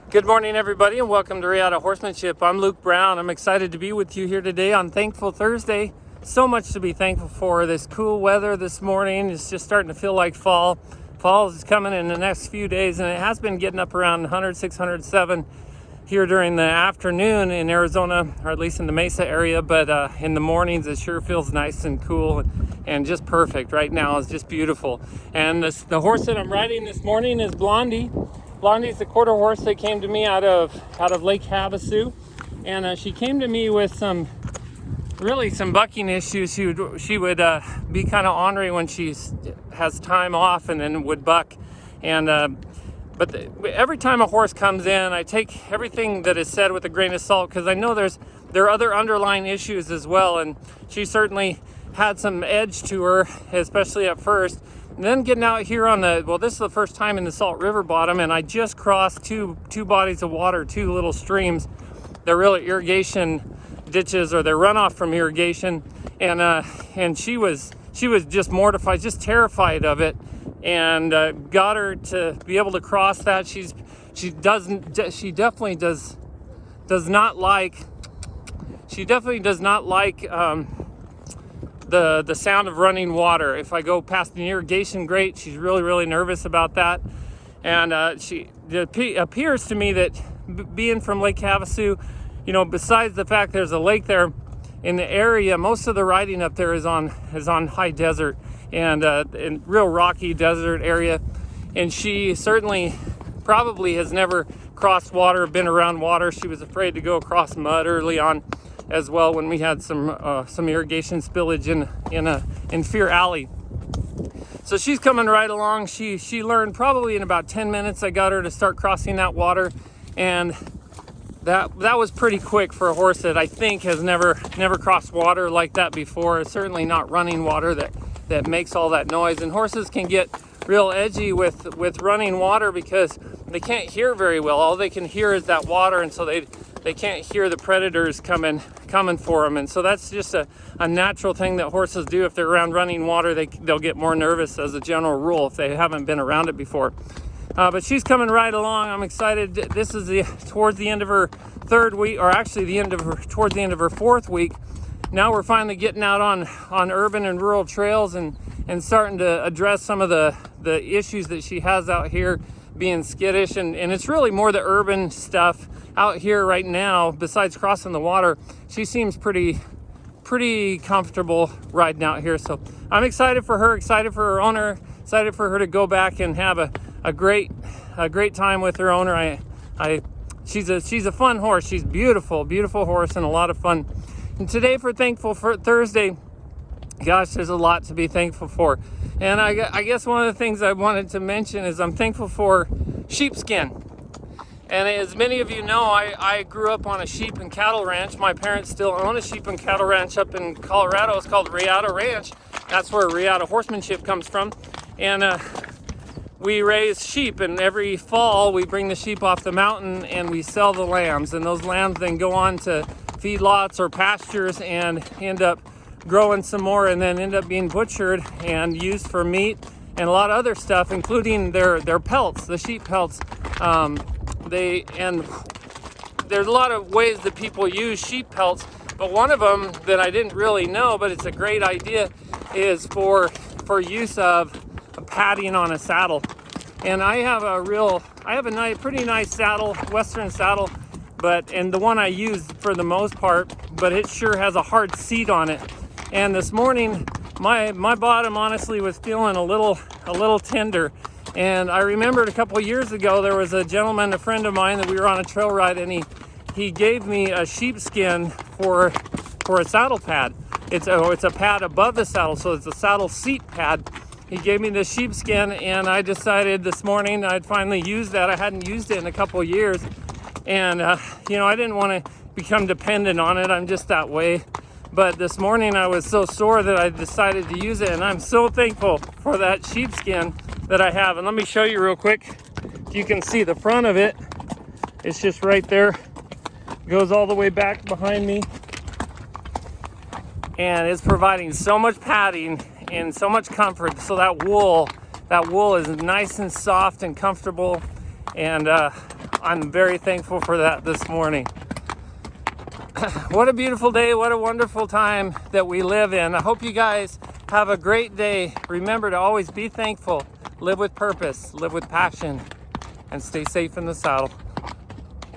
Good morning, everybody, and welcome to Riata Horsemanship. I'm Luke Brown. I'm excited to be with you here today on Thankful Thursday. So much to be thankful for. This cool weather this morning is just starting to feel like fall. Fall is coming in the next few days, and it has been getting up around 106, 107 here during the afternoon in Arizona, or at least in the Mesa area, but in the mornings it sure feels nice and cool and just perfect. Right now it's just beautiful. And the horse that I'm riding this morning is Blondie. Blondie's the quarter horse that came to me out of Lake Havasu, and she came to me with some bucking issues. She would be kind of ornery when she has time off, and then would buck. And but every time a horse comes in, I take everything that is said with a grain of salt, because I know there are other underlying issues as well. And she certainly had some edge to her, especially at first. And then getting out here on this is the first time in the Salt River bottom, and I just crossed two bodies of water, two little streams. They're really irrigation ditches, or they're runoff from irrigation. And she was just mortified, just terrified of it, and got her to be able to cross that. She definitely does not like the sound of running water. If I go past an irrigation grate, she's really nervous about that. And it appears to me that being from Lake Havasu, besides the fact there's a lake there in the area, most of the riding up there is on high desert and in real rocky desert area. And she certainly probably has never crossed water, been around water. She was afraid to go across mud early on as well, when we had some irrigation spillage in Fear Alley. So she's coming right along. She learned probably in about 10 minutes. I got her to start crossing that water, and that was pretty quick for a horse that I think has never crossed water like that before. It's certainly not running water that makes all that noise. And horses can get real edgy with running water because they can't hear very well. All they can hear is that water, and so they can't hear the predators coming for them. And so that's just a natural thing that horses do. If they're around running water, they'll get more nervous as a general rule if they haven't been around it before. But she's coming right along. I'm excited. This is towards the end of her third week, or actually towards the end of her fourth week. Now we're finally getting out on urban and rural trails and starting to address some of the issues that she has out here, being skittish. And it's really more the urban stuff out here right now. Besides crossing the water, she seems pretty comfortable riding out here. So I'm excited for her, excited for her owner, excited for her to go back and have a great time with her owner. She's a fun horse. She's beautiful horse, and a lot of fun. And today, for Thankful for Thursday, gosh, there's a lot to be thankful for. And I guess one of the things I wanted to mention is I'm thankful for sheepskin. And as many of you know, I grew up on a sheep and cattle ranch. My parents still own a sheep and cattle ranch up in Colorado. It's called Riata Ranch. That's where Riata Horsemanship comes from. And we raise sheep, and every fall we bring the sheep off the mountain and we sell the lambs. And those lambs then go on to feedlots or pastures and end up growing some more, and then end up being butchered and used for meat and a lot of other stuff, including their pelts, the sheep pelts. And there's a lot of ways that people use sheep pelts, but one of them that I didn't really know, but it's a great idea, is for use of padding on a saddle. And I have a pretty nice saddle, Western saddle, and the one I use for the most part, but it sure has a hard seat on it. And this morning, my bottom honestly was feeling a little tender. And I remembered a couple of years ago, there was a gentleman, a friend of mine, that we were on a trail ride, and he gave me a sheepskin for a saddle pad. It's a pad above the saddle, so it's a saddle seat pad. He gave me the sheepskin, and I decided this morning I'd finally use that. I hadn't used it in a couple of years, and I didn't want to become dependent on it. I'm just that way. But this morning I was so sore that I decided to use it, and I'm so thankful for that sheepskin that I have. And let me show you real quick. You can see the front of it. It's just right there. It goes all the way back behind me. And it's providing so much padding and so much comfort. So that wool is nice and soft and comfortable. And I'm very thankful for that this morning. What a beautiful day. What a wonderful time that we live in. I hope you guys have a great day. Remember to always be thankful, live with purpose, live with passion, and stay safe in the saddle.